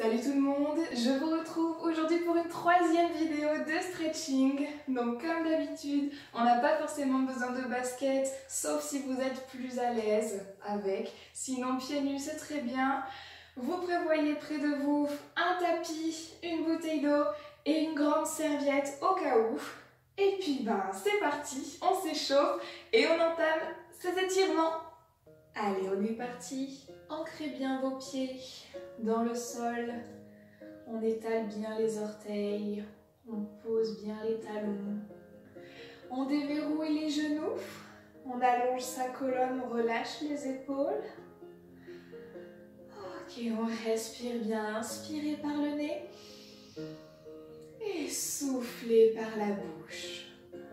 Salut tout le monde, je vous retrouve aujourd'hui pour une troisième vidéo de stretching. Donc comme d'habitude, on n'a pas forcément besoin de basket, sauf si vous êtes plus à l'aise avec. Sinon pieds nus c'est très bien. Vous prévoyez près de vous un tapis, une bouteille d'eau et une grande serviette au cas où. Et puis c'est parti, on s'échauffe et on entame ces étirements. Allez, on est parti. Ancrez bien vos pieds dans le sol. On étale bien les orteils. On pose bien les talons. On déverrouille les genoux. On allonge sa colonne, on relâche les épaules. Ok, on respire bien. Inspirez par le nez. Et soufflez par la bouche.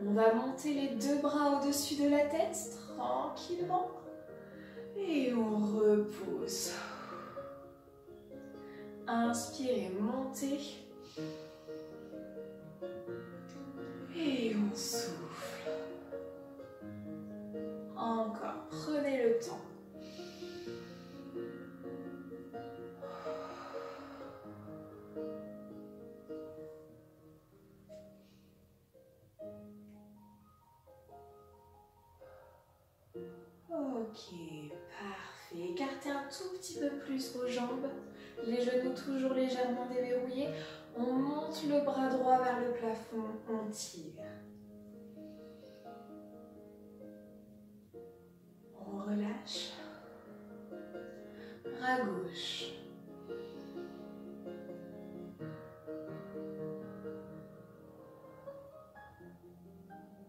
On va monter les deux bras au-dessus de la tête, tranquillement. Et on repousse. Inspirez, montez. Et on souffle. Encore, prenez le temps. Ok, parfait. Écartez un tout petit peu plus vos jambes. Les genoux toujours légèrement déverrouillés. On monte le bras droit vers le plafond. On tire. On relâche. Bras gauche.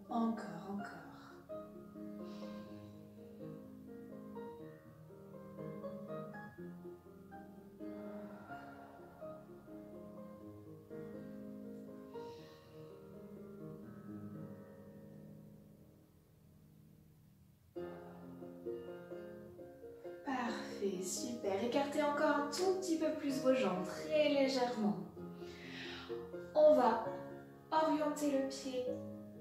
Encore. Parfait, super. Écartez encore un tout petit peu plus vos jambes, très légèrement. On va orienter le pied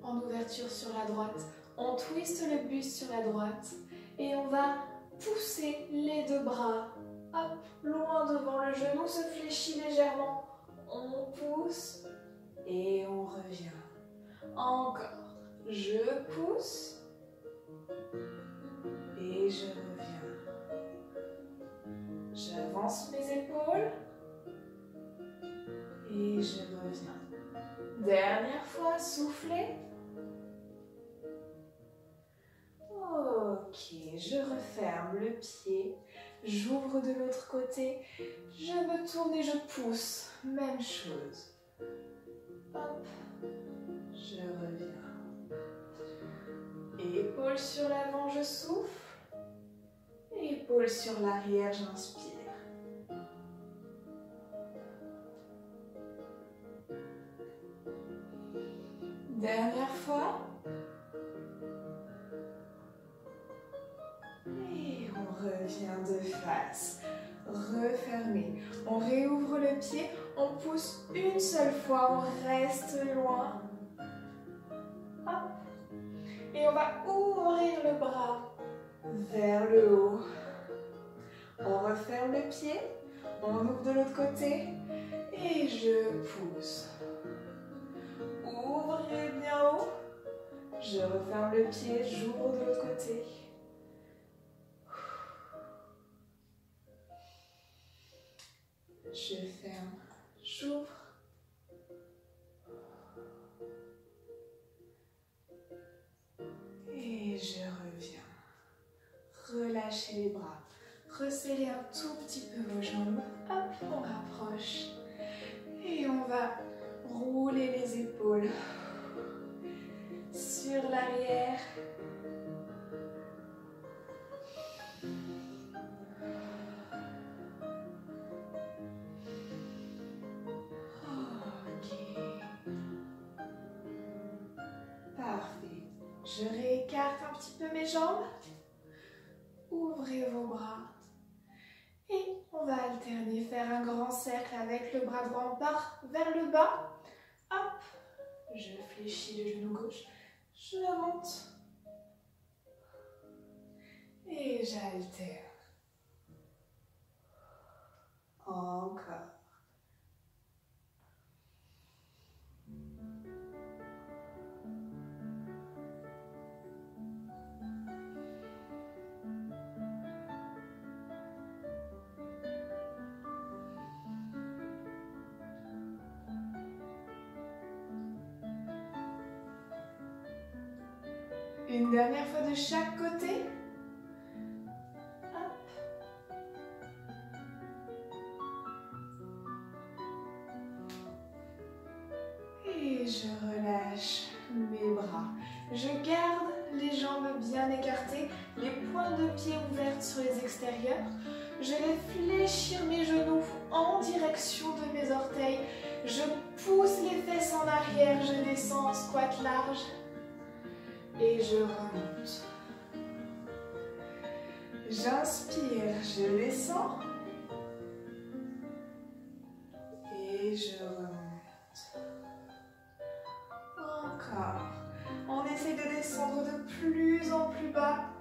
en ouverture sur la droite. On twiste le buste sur la droite et on va pousser les deux bras. Hop, loin devant le genou, se fléchit légèrement. On pousse et on revient. Encore. Je pousse et je reviens. J'avance mes épaules et je reviens. Dernière fois, soufflez. Ok, je referme le pied, j'ouvre de l'autre côté, je me tourne et je pousse. Même chose. Hop, je reviens. Épaule sur l'avant, je souffle. Épaule sur l'arrière, j'inspire. Dernière fois. Et on revient de face. Refermez. On réouvre le pied. On pousse une seule fois. On reste loin. Hop. Et on va ouvrir le bras vers le haut. On referme le pied. On ouvre de l'autre côté. Et je pousse. Ouvrez bien haut. Je referme le pied. J'ouvre de l'autre côté. Je ferme, j'ouvre. Et je reviens. Relâchez les bras. Resserrez un tout petit peu vos jambes. Hop, on rapproche. Et on va rouler les épaules sur l'arrière. Parfait. Je réécarte un petit peu mes jambes. Ouvrez vos bras. Et on va alterner, faire un grand cercle avec le bras droit. On part vers le bas. Hop. Je fléchis le genou gauche. Je monte. Et j'alterne. Encore. Une dernière fois de chaque côté. Hop. Et je relâche mes bras. Je garde les jambes bien écartées, les pointes de pied ouvertes sur les extérieurs. Je vais fléchir mes genoux en direction de mes orteils. Je pousse les fesses en arrière, je descends en squat large. Et je remonte. J'inspire, je descends. Et je remonte. Encore. On essaie de descendre de plus en plus bas.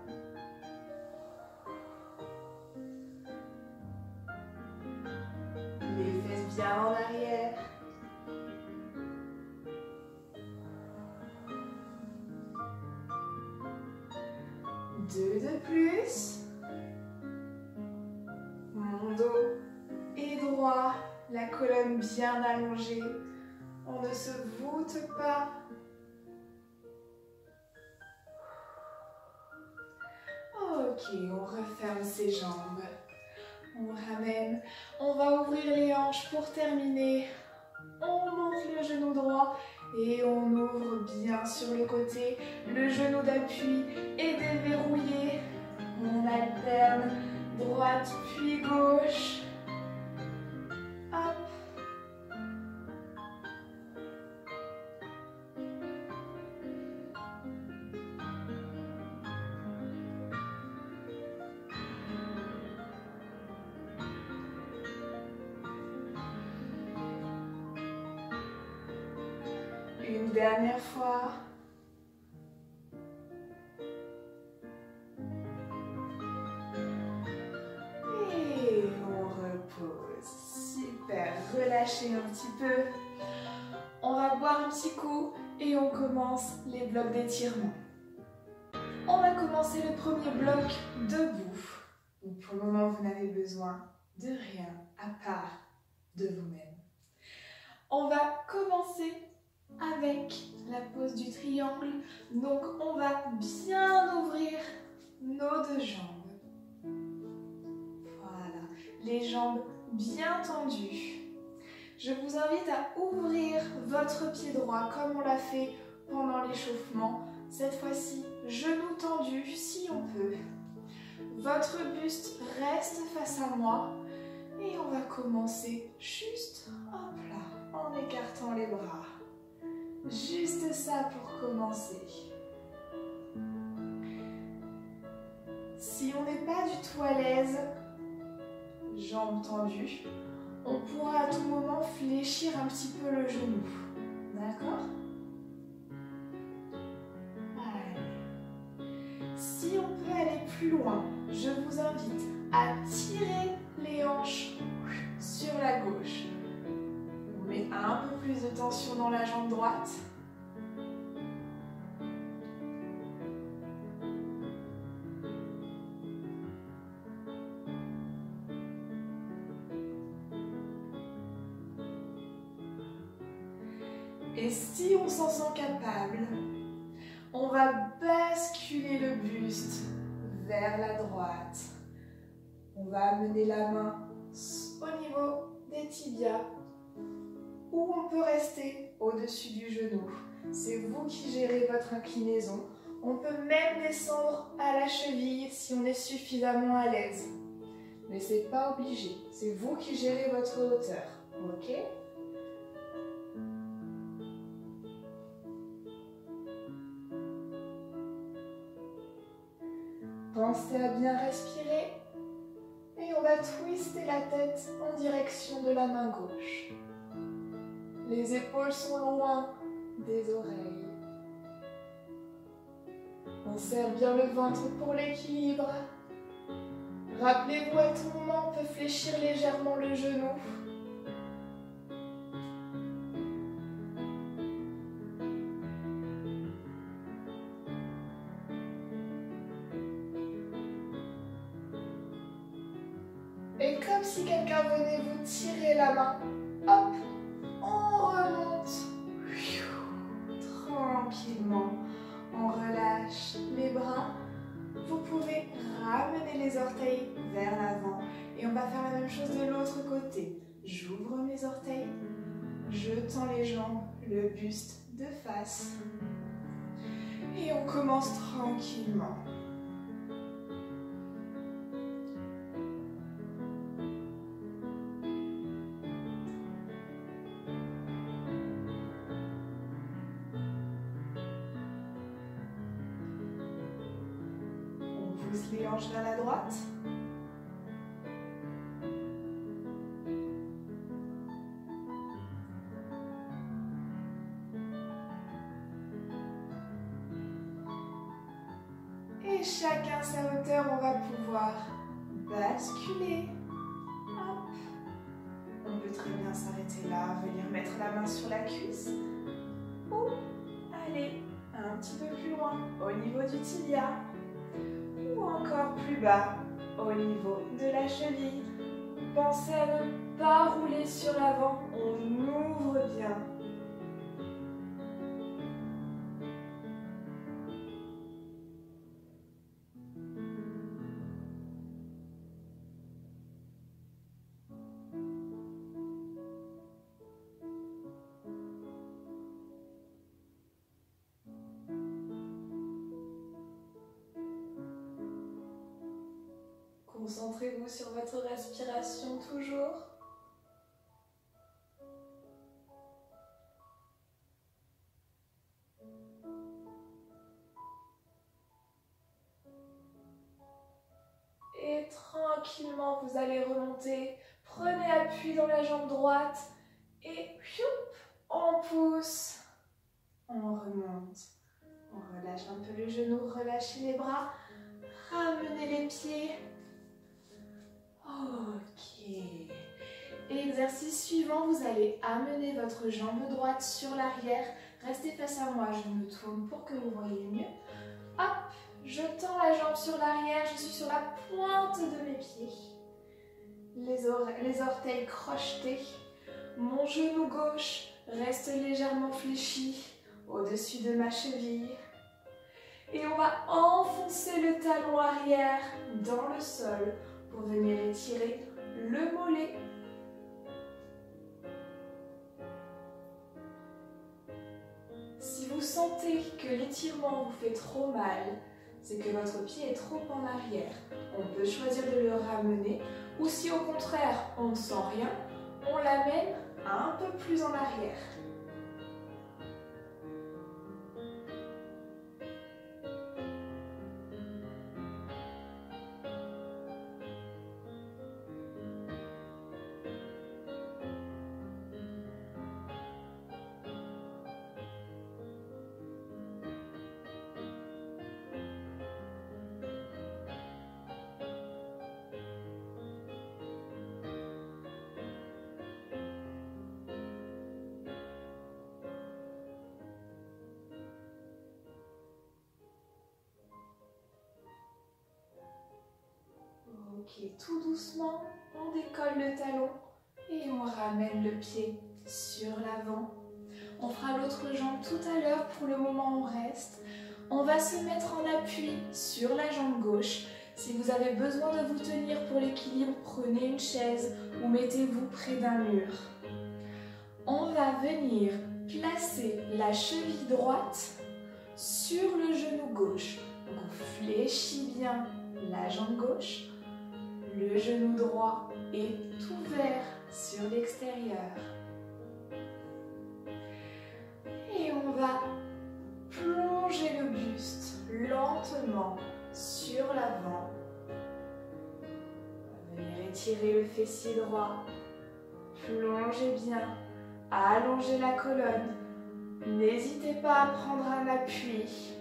Les fesses bien en arrière. Deux de plus. Mon dos est droit, la colonne bien allongée. On ne se voûte pas. Ok, on referme ses jambes. On ramène. On va ouvrir les hanches pour terminer. On monte le genou droit et on ouvre bien sur le côté. Le genou d'appui est déverrouillé. On alterne droite puis gauche. Hop. Une dernière fois. Et on repose. Super. Relâchez un petit peu. On va boire un petit coup et on commence les blocs d'étirement. On va commencer le premier bloc debout. Donc pour le moment, vous n'avez besoin de rien à part de vous-même. On va commencer avec la pose du triangle. Donc on va bien ouvrir nos deux jambes. Voilà, les jambes bien tendues. Je vous invite à ouvrir votre pied droit comme on l'a fait pendant l'échauffement. Cette fois-ci, genoux tendus si on peut. Votre buste reste face à moi. Et on va commencer juste hop là, en écartant les bras. Juste ça pour commencer. Si on n'est pas du tout à l'aise, jambes tendues, on pourra à tout moment fléchir un petit peu le genou. D'accord ? Allez. Si on peut aller plus loin, je vous invite à tirer les hanches sur la gauche. On met un peu plus de tension dans la jambe droite. Et si on s'en sent capable, on va basculer le buste vers la droite. On va amener la main au niveau des tibias ou on peut rester au-dessus du genou. C'est vous qui gérez votre inclinaison. On peut même descendre à la cheville si on est suffisamment à l'aise. Mais ce n'est pas obligé. C'est vous qui gérez votre hauteur. Ok ? Pensez à bien respirer et on va twister la tête en direction de la main gauche. Les épaules sont loin des oreilles. On serre bien le ventre pour l'équilibre. Rappelez-vous à tout moment, on peut fléchir légèrement le genou. Et comme si quelqu'un venait vous tirer la main, hop, on remonte. Tranquillement, on relâche J'amène les orteils vers l'avant et on va faire la même chose de l'autre côté. J'ouvre mes orteils, je tends les jambes, le buste de face. Et on commence tranquillement. On pousse les hanches vers la droite. Et chacun sa hauteur, on va pouvoir basculer. Hop. On peut très bien s'arrêter là, venir mettre la main sur la cuisse. Ou aller un petit peu plus loin, au niveau du tibia. Ou encore plus bas, au niveau de la cheville. Pensez à ne pas rouler sur l'avant, on ouvre bien. Concentrez-vous sur votre respiration toujours. Et tranquillement, vous allez remonter. Prenez appui dans la jambe droite et on pousse. On remonte. On relâche un peu le genou, relâchez les bras. Ramenez les pieds. Ok. Exercice suivant, vous allez amener votre jambe droite sur l'arrière. Restez face à moi, je me tourne pour que vous voyez mieux. Hop, je tends la jambe sur l'arrière, je suis sur la pointe de mes pieds. Les orteils crochetés. Mon genou gauche reste légèrement fléchi au-dessus de ma cheville. Et on va enfoncer le talon arrière dans le sol pour venir étirer le mollet. Si vous sentez que l'étirement vous fait trop mal, c'est que votre pied est trop en arrière. On peut choisir de le ramener, ou si au contraire on ne sent rien, on l'amène un peu plus en arrière. Ok, tout doucement, on décolle le talon et on ramène le pied sur l'avant. On fera l'autre jambe tout à l'heure, pour le moment on reste. On va se mettre en appui sur la jambe gauche. Si vous avez besoin de vous tenir pour l'équilibre, prenez une chaise ou mettez-vous près d'un mur. On va venir placer la cheville droite sur le genou gauche. Donc on fléchit bien la jambe gauche. Le genou droit est ouvert sur l'extérieur. Et on va plonger le buste lentement sur l'avant. On va venir étirer le fessier droit. Plongez bien. Allongez la colonne. N'hésitez pas à prendre un appui.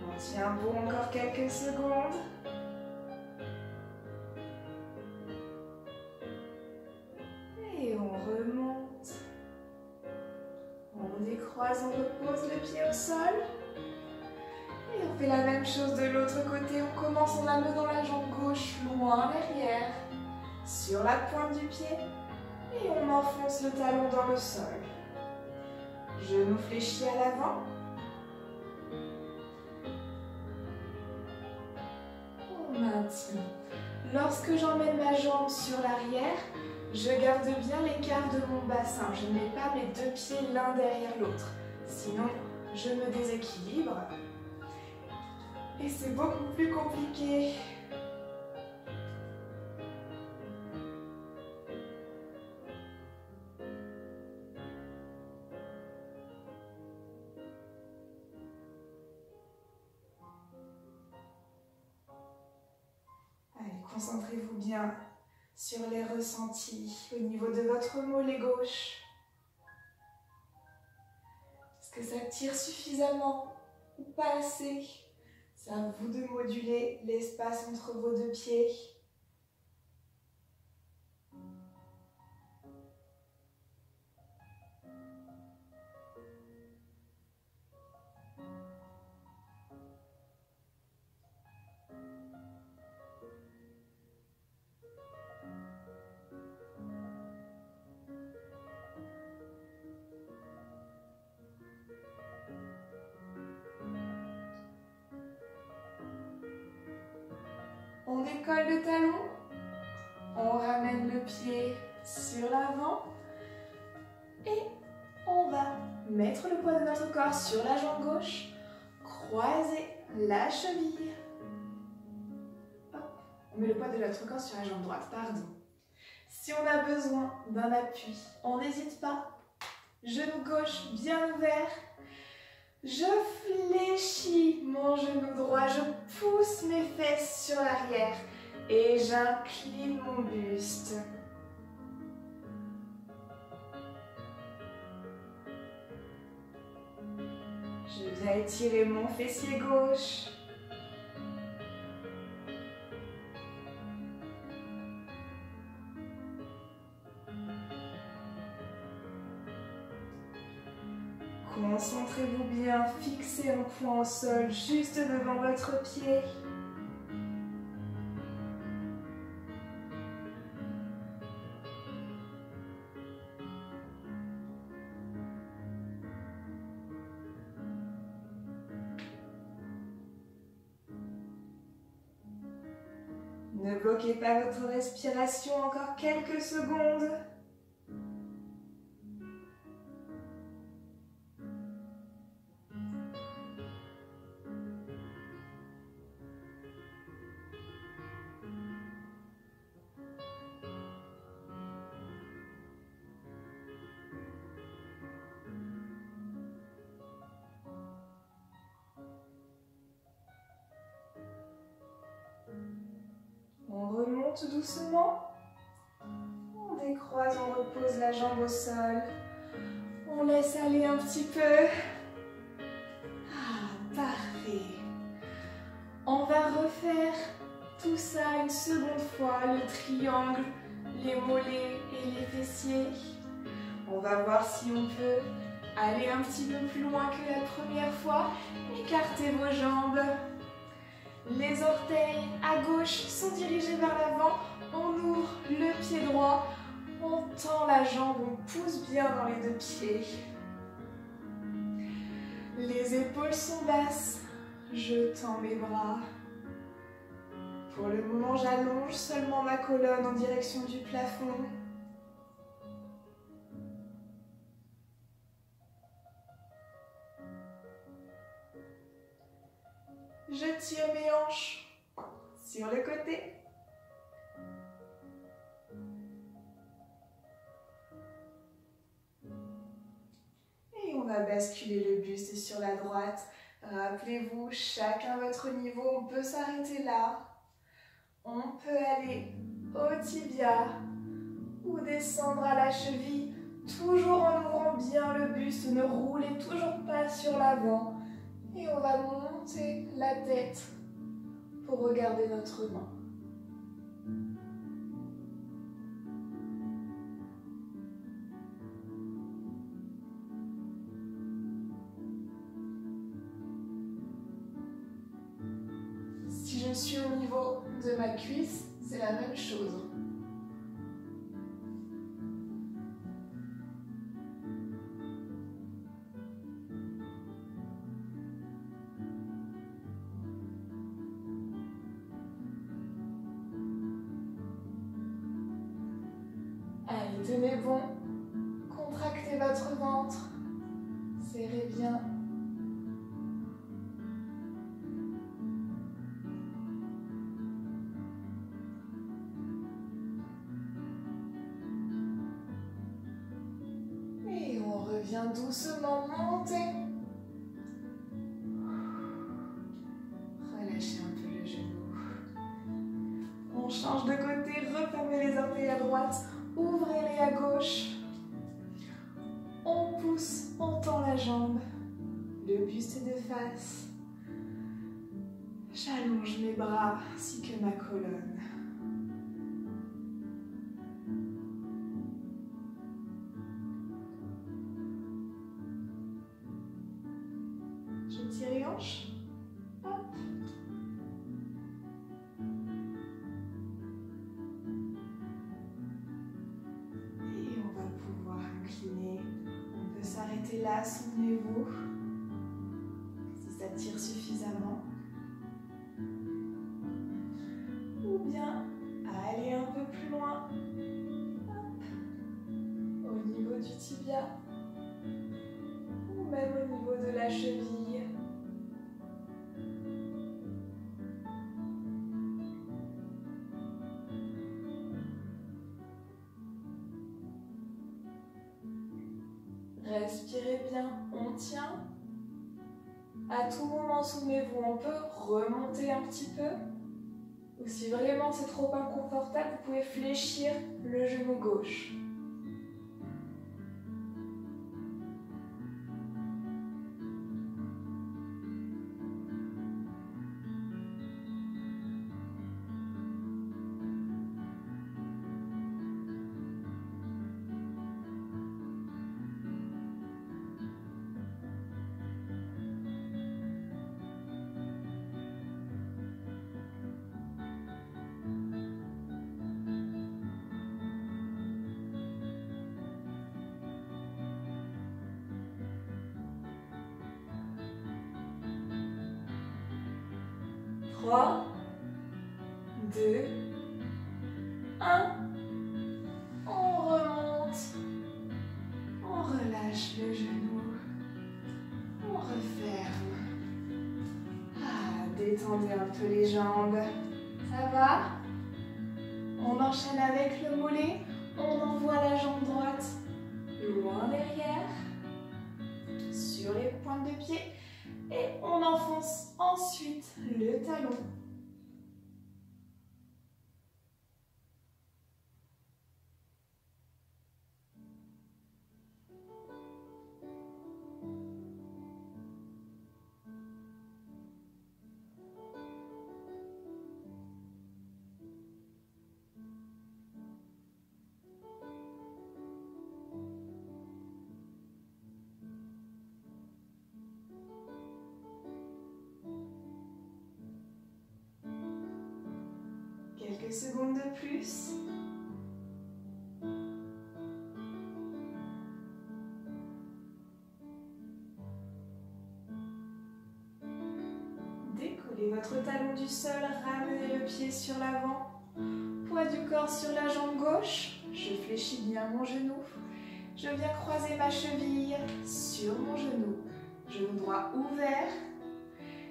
On tient bon encore quelques secondes. Et on remonte. On décroise, on repose le pied au sol. Et on fait la même chose de l'autre côté. On commence en amenant la jambe gauche loin derrière, sur la pointe du pied. Et on enfonce le talon dans le sol. Genou fléchi à l'avant. On maintient. Lorsque j'emmène ma jambe sur l'arrière, je garde bien l'écart de mon bassin. Je ne mets pas mes deux pieds l'un derrière l'autre. Sinon, je me déséquilibre. Et c'est beaucoup plus compliqué. Allez, concentrez-vous bien sur les ressentis au niveau de votre mollet gauche. Est-ce que ça tire suffisamment ou pas assez? C'est à vous de moduler l'espace entre vos deux pieds. On décolle le talon, on ramène le pied sur l'avant et on va mettre le poids de notre corps sur la jambe gauche, croiser la cheville. Hop. On met le poids de notre corps sur la jambe droite, pardon. Si on a besoin d'un appui, on n'hésite pas. Genou gauche bien ouvert. Je fléchis mon genou droit, je pousse mes fesses sur l'arrière et j'incline mon buste. Je viens étirer mon fessier gauche. Concentrez-vous bien, fixez un point au sol juste devant votre pied. Ne bloquez pas votre respiration encore quelques secondes. On remonte doucement, on décroise, on repose la jambe au sol, on laisse aller un petit peu. Ah, parfait. On va refaire tout ça une seconde fois, le triangle, les mollets et les fessiers. On va voir si on peut aller un petit peu plus loin que la première fois. Écartez vos jambes. Les orteils à gauche sont dirigés vers l'avant. On ouvre le pied droit. On tend la jambe, on pousse bien dans les deux pieds. Les épaules sont basses. Je tends mes bras. Pour le moment, j'allonge seulement ma colonne en direction du plafond. Je tire mes hanches sur le côté. Et on va basculer le buste sur la droite. Rappelez-vous, chacun votre niveau, on peut s'arrêter là. On peut aller au tibia ou descendre à la cheville, toujours en ouvrant bien le buste. Ne roulez toujours pas sur l'avant. Et on va monter la tête pour regarder notre main. suis au niveau de ma cuisse, c'est la même chose. Allez, tenez bon. Contractez votre ventre. Serrez bien. Et on revient doucement monter. Relâchez un peu le genou. On change de côté, refermez les orteils à droite, ouvrez-les à gauche. On pousse, on tend la jambe, le buste de face. J'allonge mes bras ainsi que ma colonne. Je tire les hanches. Hop. Et on va pouvoir incliner. On peut s'arrêter là, souvenez-vous. Si ça tire suffisamment. Ou bien aller un peu plus loin. Hop. Au niveau du tibia. Ou même au niveau de la cheville. Respirez bien, on tient. À tout moment, souvenez-vous, on peut remonter un petit peu. Ou si vraiment c'est trop inconfortable, vous pouvez fléchir le genou gauche. Trois, 2, 1. On remonte. On relâche le genou. On referme. Détendez un peu les jambes. Ça va? On enchaîne avec le mollet. On envoie la jambe droite loin derrière. Sur les pointes de pied. Et on enfonce ensuite le talon. Quelques secondes de plus. Décollez votre talon du sol, ramenez le pied sur l'avant. Poids du corps sur la jambe gauche. Je fléchis bien mon genou. Je viens croiser ma cheville sur mon genou. Genou droit ouvert.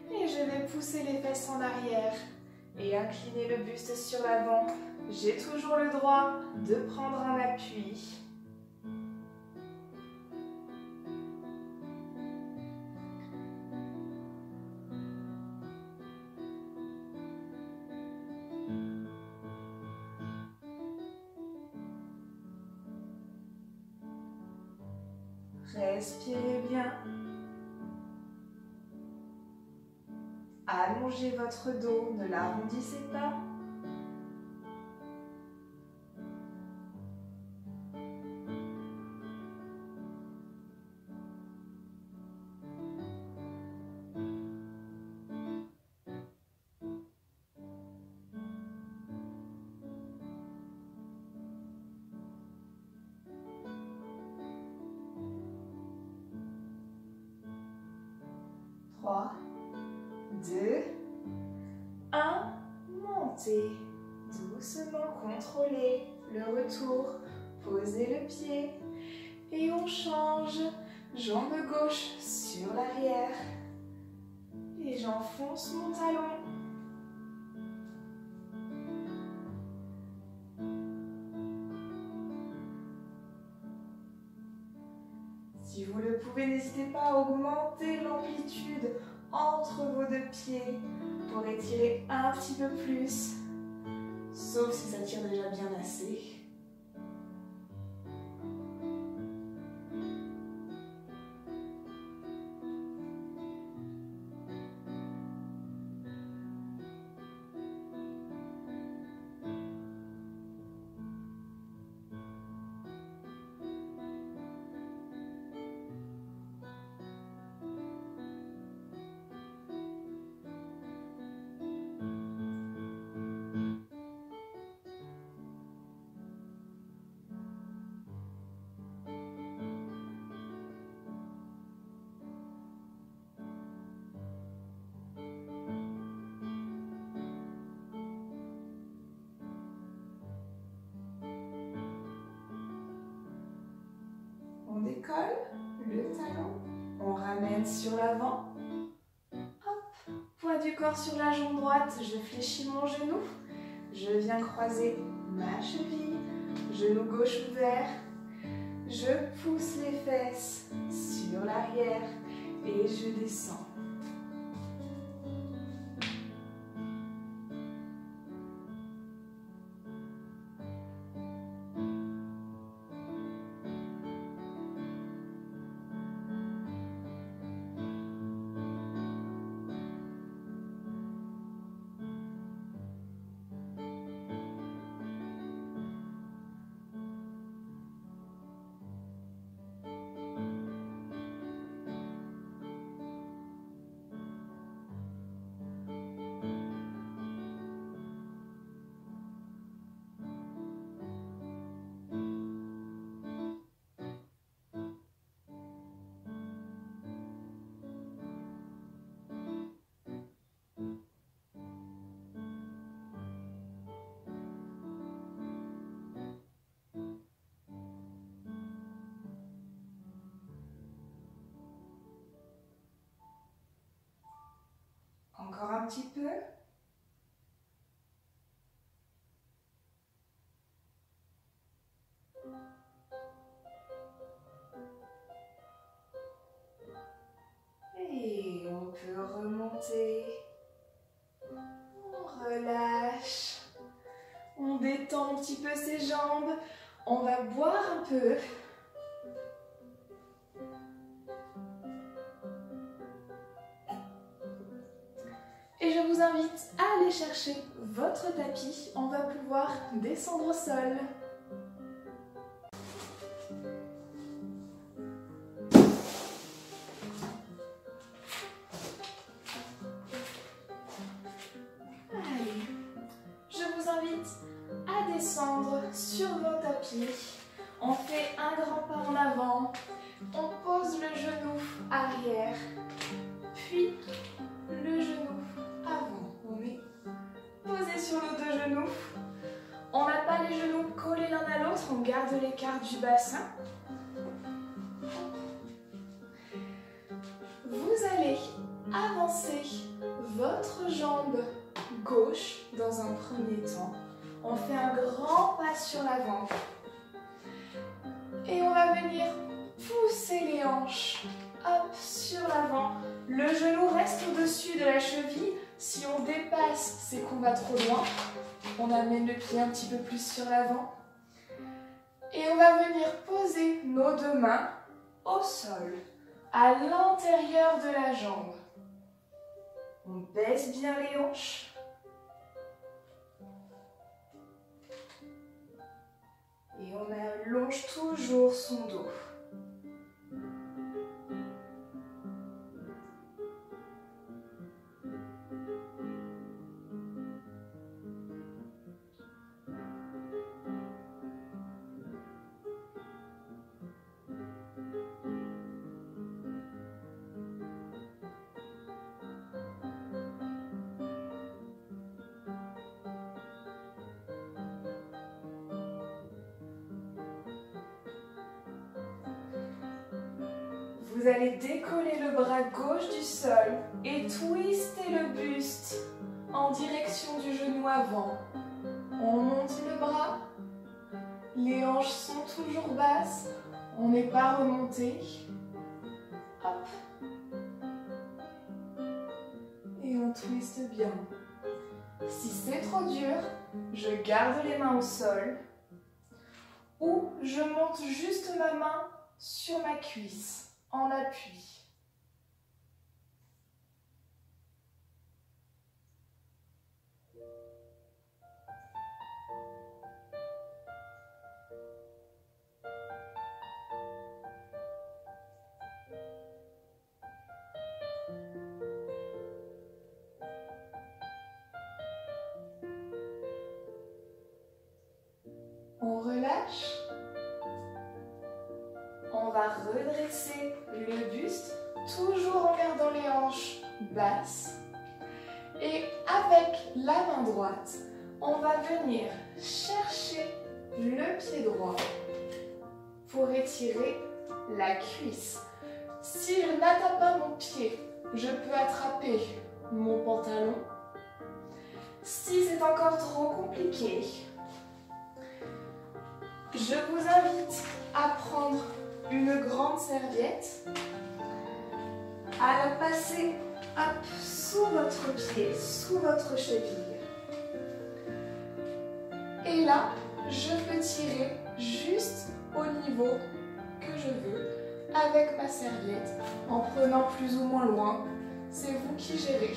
Et je vais pousser les fesses en arrière. Et incliner le buste sur l'avant. J'ai toujours le droit de prendre un appui. Respirez bien. Allongez votre dos, ne l'arrondissez pas. 3, 2, 1. Montez. Doucement, contrôlez le retour. Posez le pied. Et on change. Jambe gauche sur l'arrière. Et j'enfonce mon talon. Si vous le pouvez, n'hésitez pas à augmenter l'amplitude entre vos deux pieds pour étirer un petit peu plus, sauf si ça tire déjà bien assez. On décolle le talon, on ramène sur l'avant. Hop, poids du corps sur la jambe droite, je fléchis mon genou. Je viens croiser ma cheville, genou gauche ouvert. Je pousse les fesses sur l'arrière et je descends. Encore un petit peu. Et on peut remonter. On relâche. On détend un petit peu ses jambes. On va boire un peu. Et je vous invite à aller chercher votre tapis. On va pouvoir descendre au sol. Allez, je vous invite à descendre sur vos tapis. On fait un grand pas en avant. On pose le genou arrière, puis le genou avant. On est posé sur nos deux genoux. On n'a pas les genoux collés l'un à l'autre, on garde l'écart du bassin. Vous allez avancer votre jambe gauche dans un premier temps. On fait un grand pas sur l'avant. Et on va venir pousser les hanches, hop, sur l'avant. Le genou reste au-dessus de la cheville. Si on dépasse, c'est qu'on va trop loin. On amène le pied un petit peu plus sur l'avant. Et on va venir poser nos deux mains au sol, à l'intérieur de la jambe. On baisse bien les hanches. Et on allonge toujours son dos. Vous allez décoller le bras gauche du sol et twister le buste en direction du genou avant. On monte le bras, les hanches sont toujours basses, on n'est pas remonté. Hop. Et on twiste bien. Si c'est trop dur, je garde les mains au sol ou je monte juste ma main sur ma cuisse en appui. On relâche. On va redresser le buste, toujours en gardant les hanches basses. Et avec la main droite, on va venir chercher le pied droit pour étirer la cuisse. Si je n'attrape pas mon pied, je peux attraper mon pantalon. Si c'est encore trop compliqué, je vous invite à prendre une grande serviette, à la passer sous votre pied, sous votre cheville. Et là, je peux tirer juste au niveau que je veux avec ma serviette, en prenant plus ou moins loin. C'est vous qui gérez.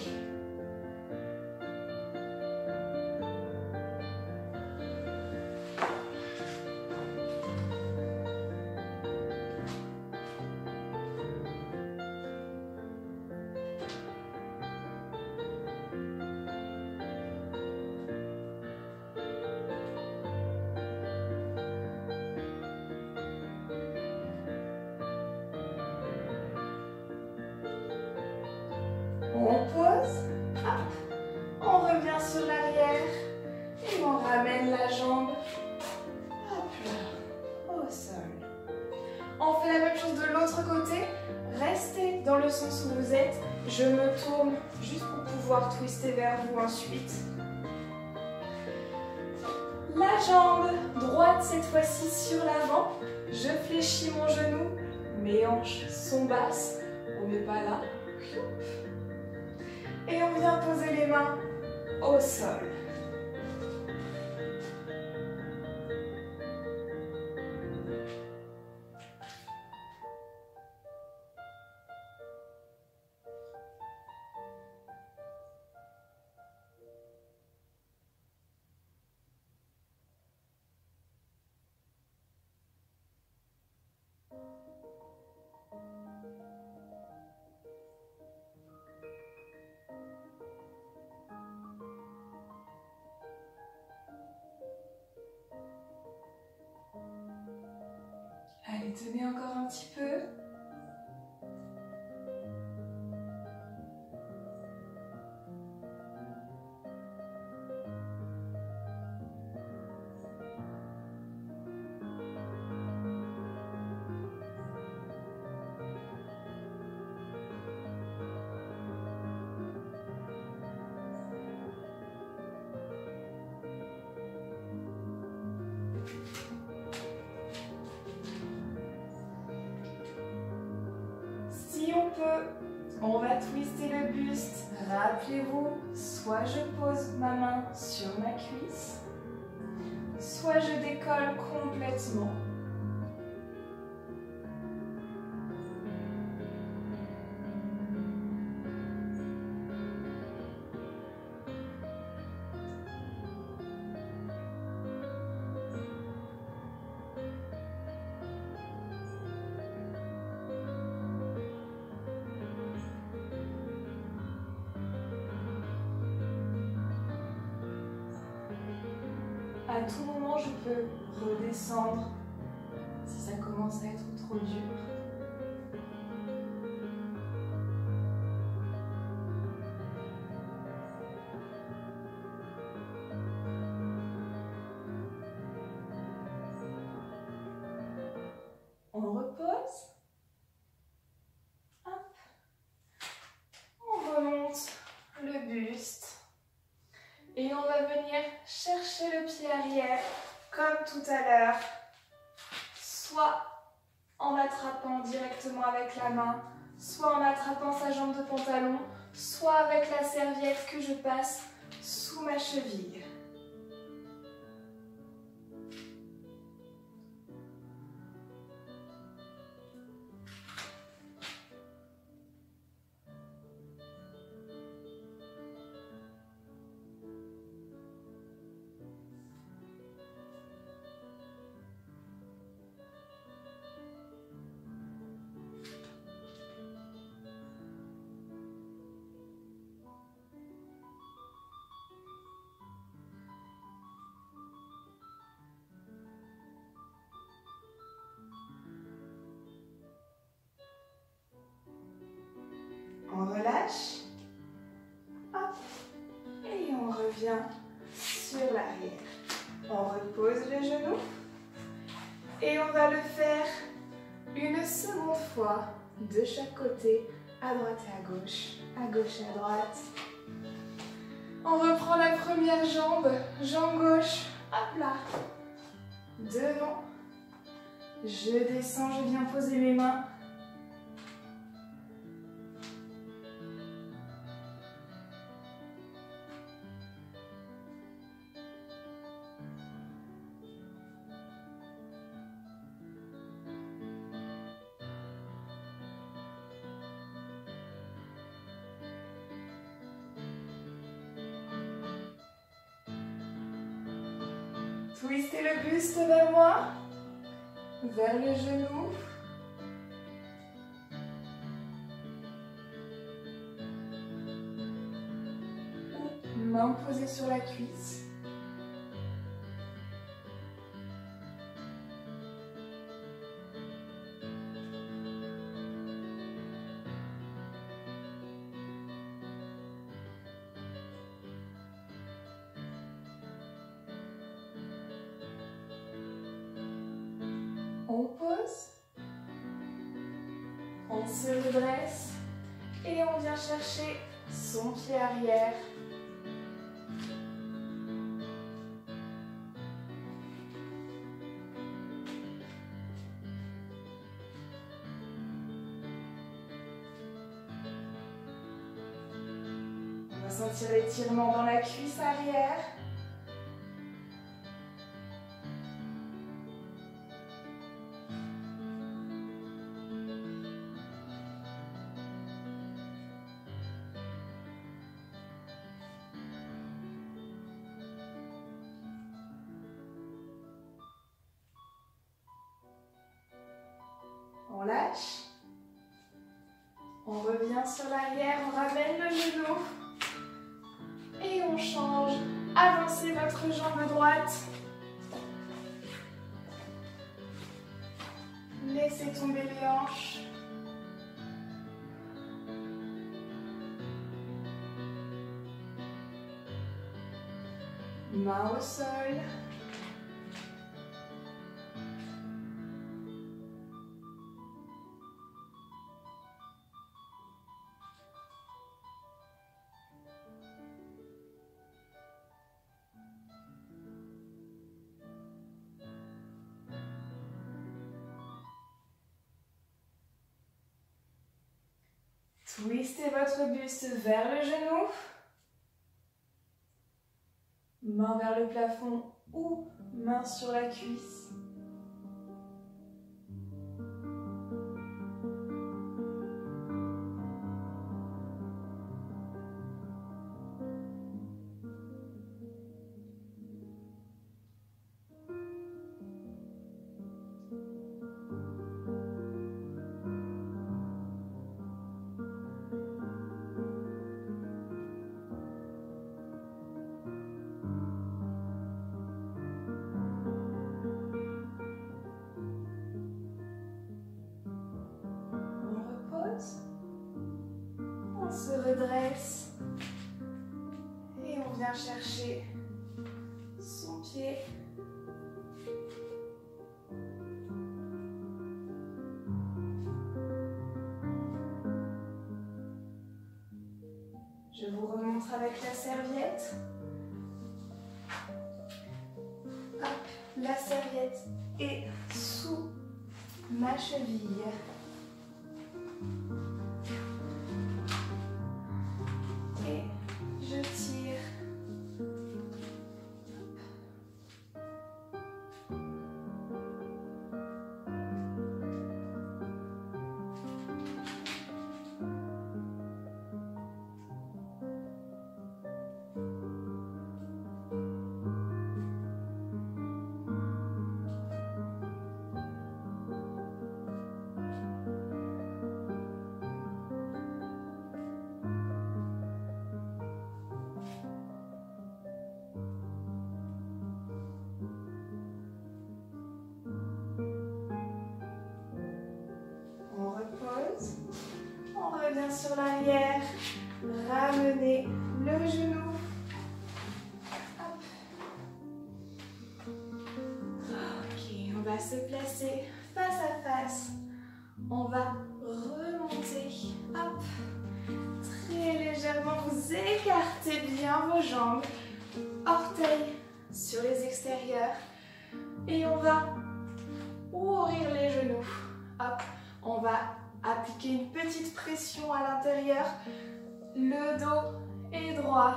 On pose, hop, on revient sur l'arrière et on ramène la jambe hop là, au sol. On fait la même chose de l'autre côté, restez dans le sens où vous êtes. Je me tourne juste pour pouvoir twister vers vous ensuite. La jambe droite cette fois-ci sur l'avant, je fléchis mon genou, mes hanches sont basses, on n'est pas là. Et on vient poser les mains au sol. Allez, tenez encore un petit peu. On va twister le buste. Rappelez-vous, soit je pose ma main sur ma cuisse, soit je décolle complètement. À tout moment, je peux redescendre si ça commence à être trop dur. On repose. comme tout à l'heure, soit en attrapant directement avec la main, soit en attrapant sa jambe de pantalon, soit avec la serviette que je passe sous ma cheville. On relâche, hop, et on revient sur l'arrière. On repose le genou et on va le faire une seconde fois de chaque côté, à droite et à gauche et à droite. On reprend la première jambe, jambe gauche, hop là, devant. Je descends, je viens poser mes mains. Twistez le buste vers moi, vers le genou. Main posée sur la cuisse. On pose, on se redresse et on vient chercher son pied arrière. On va sentir l'étirement dans la cuisse arrière. On lâche, on revient sur l'arrière, on ramène le genou et on change. Avancez votre jambe droite, laissez tomber les hanches. Main au sol. Twistez votre buste vers le genou. Main vers le plafond ou main sur la cuisse. On se redresse et on vient chercher son pied. Je vous remontre avec la serviette. Hop, La serviette est sous ma cheville. Et je tire. On revient sur l'arrière, ramenez le genou. Hop. Ok, on va se placer face à face. On va remonter. Hop. Très légèrement, vous écartez bien vos jambes. Orteils sur les extérieurs. Et on va ouvrir les genoux. Hop. On va appliquer une petite pression à l'intérieur. Le dos est droit,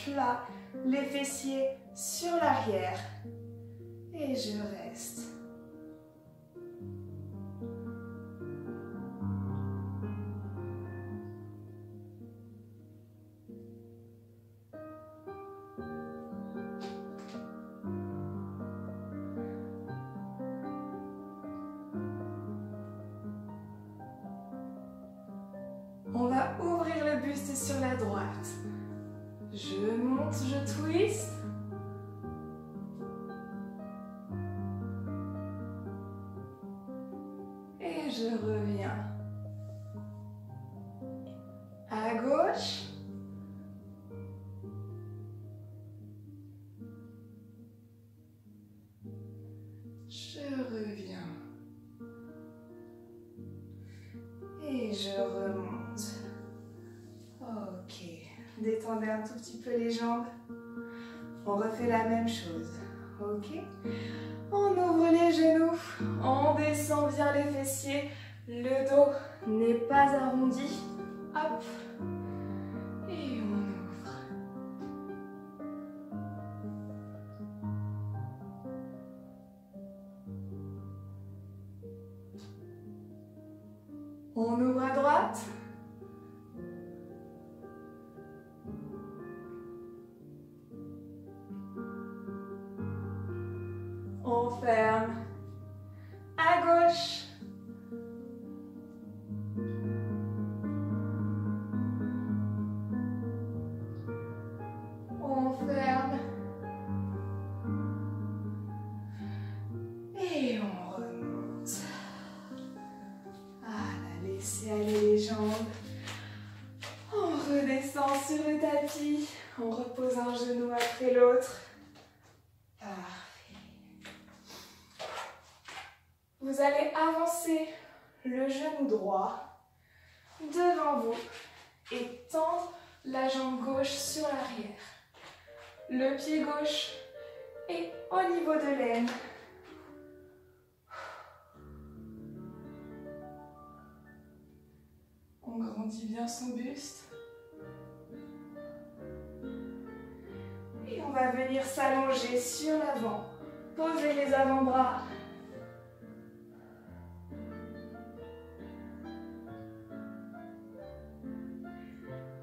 plat, les fessiers sur l'arrière. Et je reste. On va ouvrir le buste sur la droite. Je monte, je twist. Et je reviens. À gauche. Je reviens. Et je remonte. Ok. Détendez un tout petit peu les jambes. On refait la même chose. Ok. On ouvre les genoux. On descend bien les fessiers. Le dos n'est pas arrondi. Hop. Et on ouvre. On ouvre à droite. On ferme. À gauche. On ferme. Et on remonte. Voilà, laissez aller les jambes. On redescend sur le tapis. On repose un genou après l'autre. Parfait. Vous allez avancer le genou droit devant vous et tendre la jambe gauche sur l'arrière. Le pied gauche est au niveau de l'aine. On grandit bien son buste. Et on va venir s'allonger sur l'avant. Posez les avant-bras.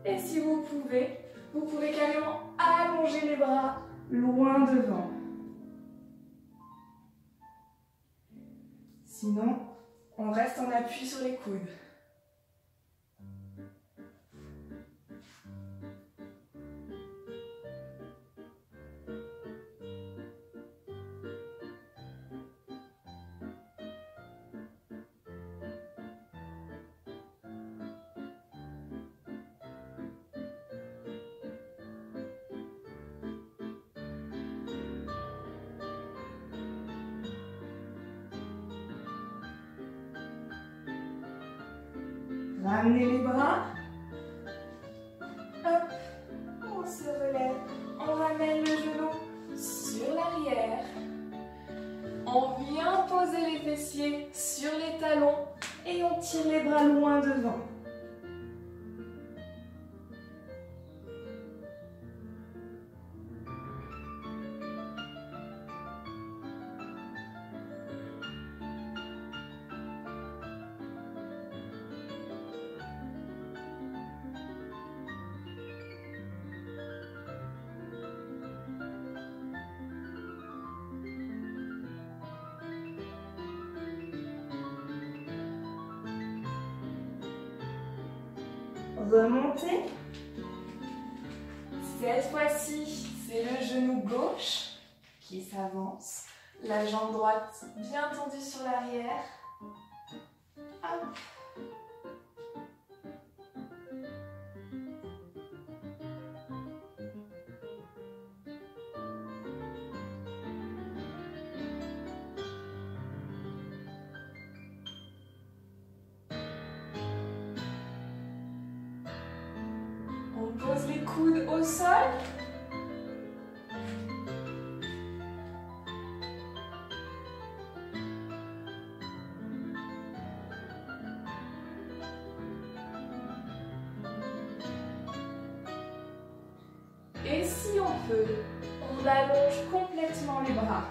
Et si vous pouvez carrément allonger les bras loin devant. Sinon, on reste en appui sur les coudes. Ramenez les bras. Hop, on se relève. On ramène le genou sur l'arrière. On vient poser les fessiers sur les talons et on tire les bras loin devant. Remontez. Cette fois-ci, c'est le genou gauche qui s'avance. La jambe droite bien tendue sur l'arrière. Hop. On pose les coudes au sol. Et si on peut, on allonge complètement les bras.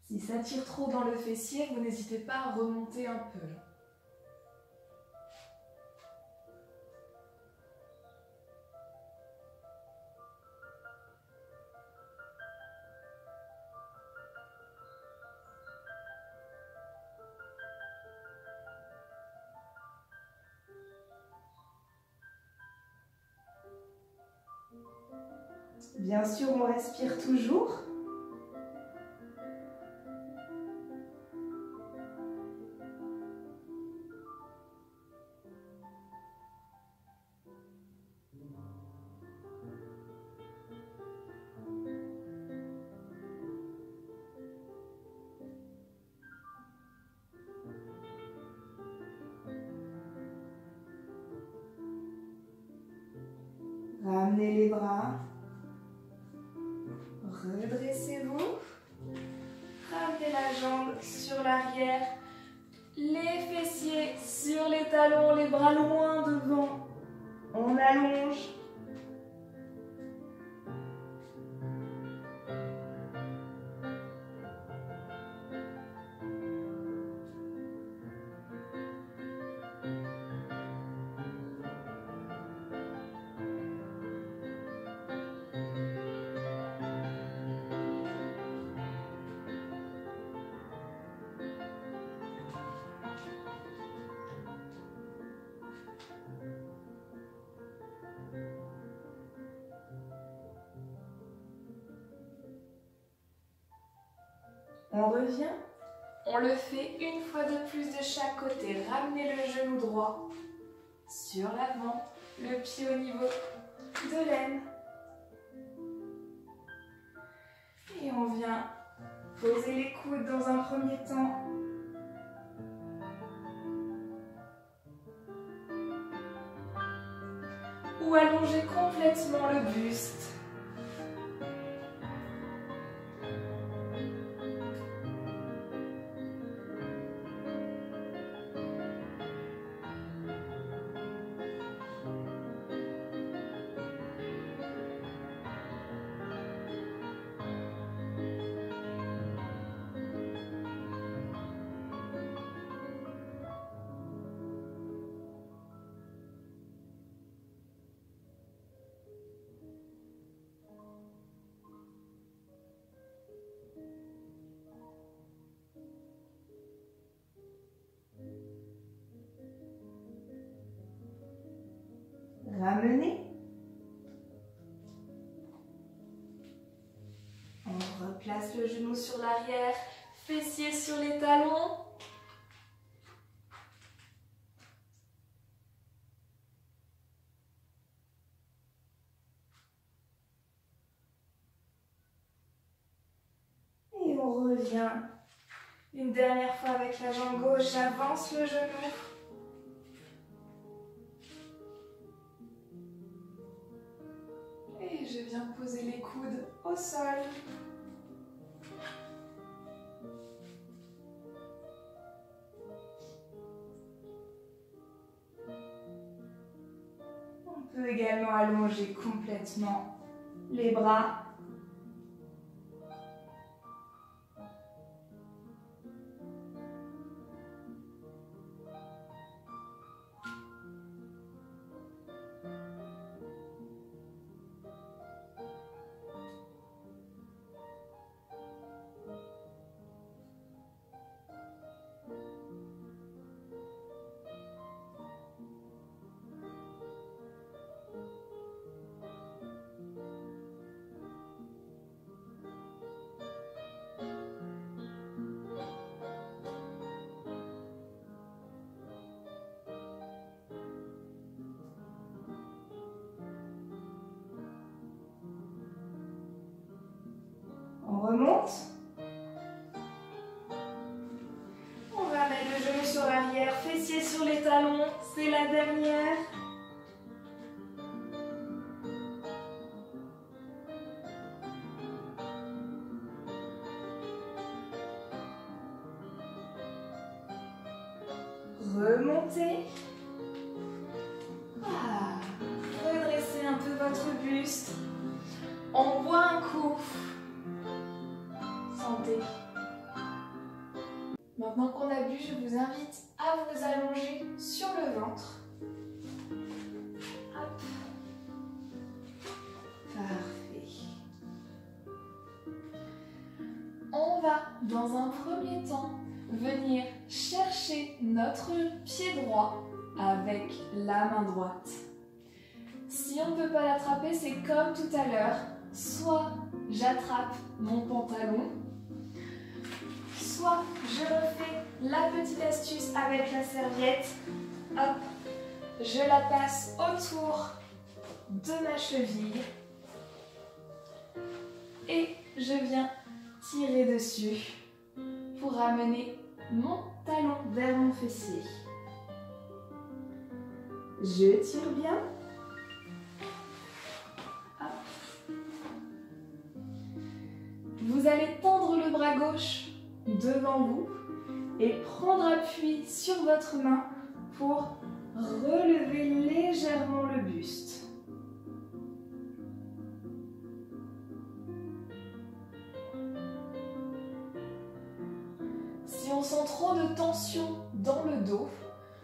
Si ça tire trop dans le fessier, vous n'hésitez pas à remonter un peu. Bien sûr, on respire toujours. Ramenez les bras. Redressez-vous. Ramenez la jambe sur l'arrière. Les fessiers sur les talons, les bras loin devant. On allonge. On revient. On le fait une fois de plus de chaque côté. Ramenez le genou droit sur l'avant, le pied au niveau de l'aine. Et on vient poser les coudes dans un premier temps. Ou allonger complètement le buste. Ramenez. On replace le genou sur L'arrière, fessiers sur les talons. et on revient. Une dernière fois avec la jambe gauche, j'avance le genou. bien poser les coudes au sol. On peut également allonger complètement les bras. On remonte. On va mettre le genou sur l'arrière, fessier sur les talons, c'est la dernière. Remontez. Ah, redressez un peu votre buste. On boit un coup. Santé. Maintenant qu'on a bu, je vous invite à vous allonger sur le ventre. Hop. Parfait. On va, dans un premier temps, venir chercher notre pied droit avec la main droite. Si on ne peut pas l'attraper, c'est comme tout à l'heure. Soit j'attrape mon pantalon, soit je refais la petite astuce avec la serviette. Hop, je la passe autour de ma cheville et je viens tirer dessus pour ramener mon talon vers mon fessier. Je tire bien. Hop. Vous allez tendre le bras gauche devant vous et prendre appui sur votre main pour relever légèrement le buste. Si on sent trop de tension dans le dos,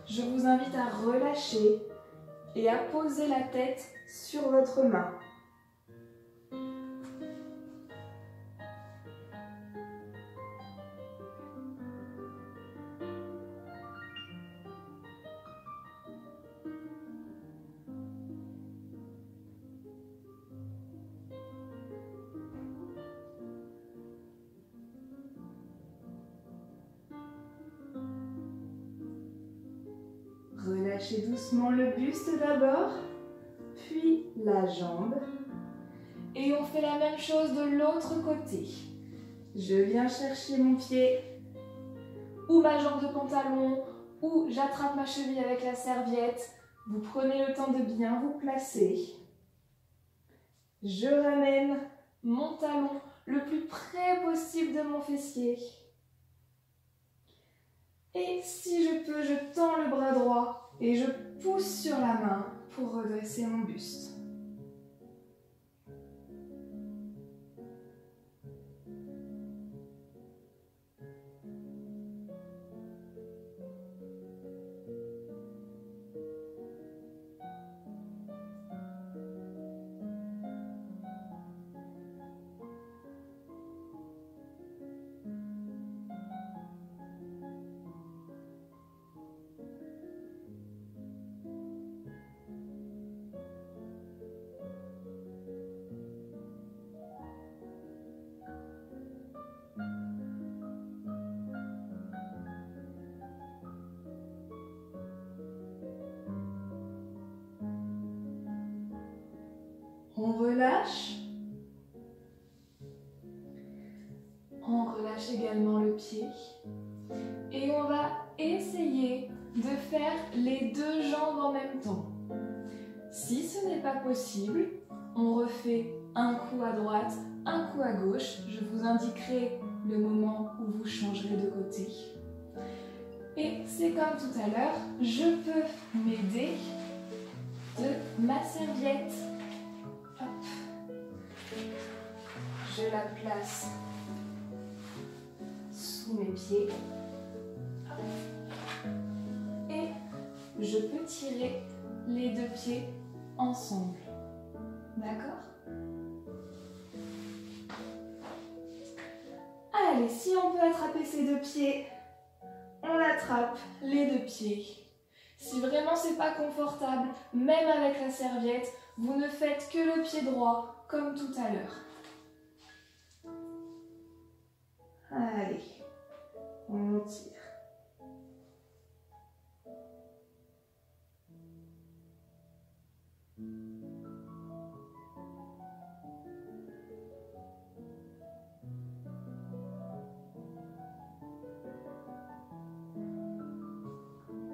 je vous invite à relâcher et à poser la tête sur votre main. Relâchez doucement le buste d'abord, puis la jambe. Et on fait la même chose de l'autre côté. Je viens chercher mon pied ou ma jambe de pantalon ou j'attrape ma cheville avec la serviette. Vous prenez le temps de bien vous placer. Je ramène mon talon le plus près possible de mon fessier. Et si je peux, je tends le bras droit et je pousse sur la main pour redresser mon buste. On relâche. On relâche également le pied. Et on va essayer de faire les deux jambes en même temps. Si ce n'est pas possible, on refait Un coup à droite, un coup à gauche. Je vous indiquerai le moment où vous changerez de côté. Et c'est comme tout à l'heure, je peux m'aider de ma serviette. Hop. Je la place sous mes pieds. Hop. Et je peux tirer les deux pieds ensemble. D'accord? Allez, si on peut attraper ces deux pieds, on attrape les deux pieds. Si vraiment c'est pas confortable, même avec la serviette, vous ne faites que le pied droit, comme tout à l'heure. Allez, on tire.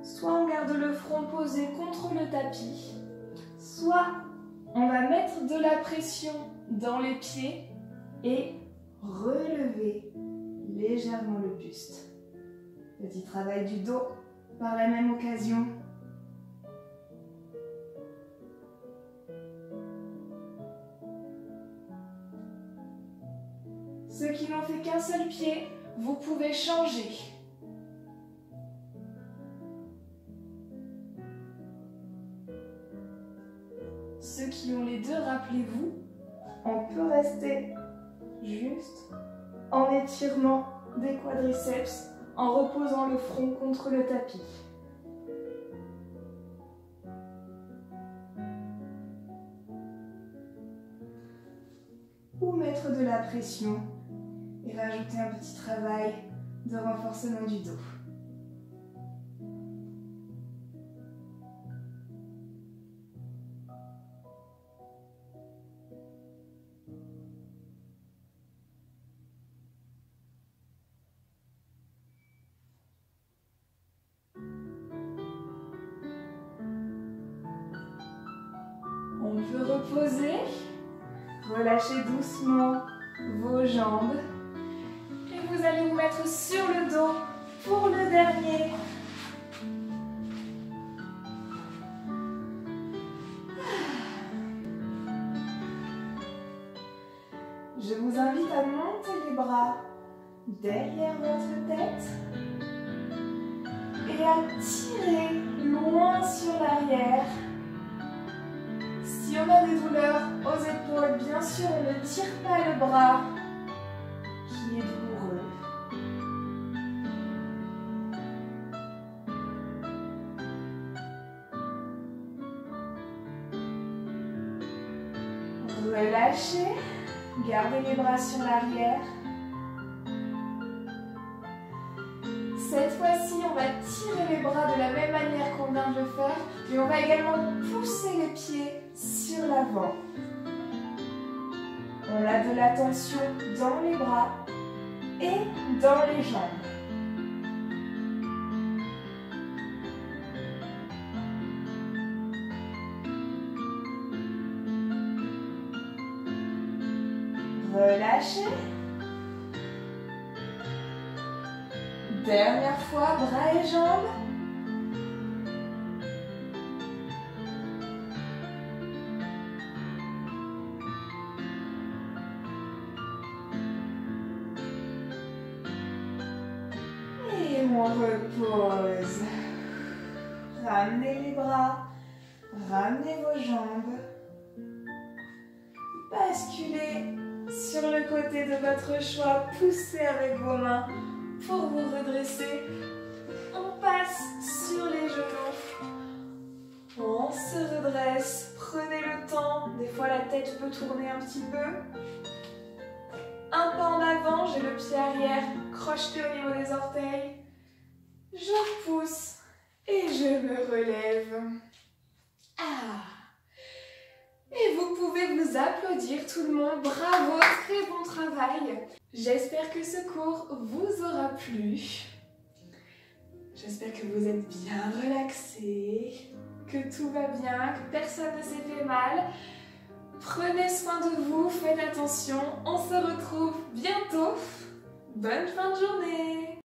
Soit on garde le front posé contre le tapis, soit on va mettre de la pression dans les pieds et relever légèrement le buste. Petit travail du dos par la même occasion. Ceux qui n'ont fait qu'un seul pied, vous pouvez changer. Ceux qui ont les deux, rappelez-vous, on peut rester juste en étirement des quadriceps, en reposant le front contre le tapis. Ou mettre de la pression et rajouter un petit travail de renforcement du dos. On peut reposer, relâchez doucement vos jambes et vous allez vous mettre sur le dos pour le dernier. Je vous invite à monter les bras derrière votre tête et à tirer loin sur l'arrière. Si on a des douleurs aux épaules, bien sûr, on ne tire pas le bras qui est douloureux. Relâchez, gardez les bras sur l'arrière. Cette fois-ci, on va tirer les bras de la même manière qu'on vient de le faire, mais on va également pousser les pieds sur l'avant. On a de la tension dans les bras et dans les jambes. Relâchez. Dernière fois, bras et jambes. Et on repose. Ramenez les bras, ramenez vos jambes. Basculez sur le côté de votre choix, poussez avec vos mains pour vous redresser. On passe sur les genoux. On se redresse. Prenez le temps. Des fois, la tête peut tourner un petit peu. Un pas en avant, j'ai le pied arrière crocheté au niveau des orteils. Je pousse et je me relève. Ah! Et vous pouvez vous applaudir tout le monde. Bravo, très bon travail. J'espère que ce cours vous aura plu. J'espère que vous êtes bien relaxés, que tout va bien, que personne ne s'est fait mal. Prenez soin de vous, faites attention, on se retrouve bientôt. Bonne fin de journée!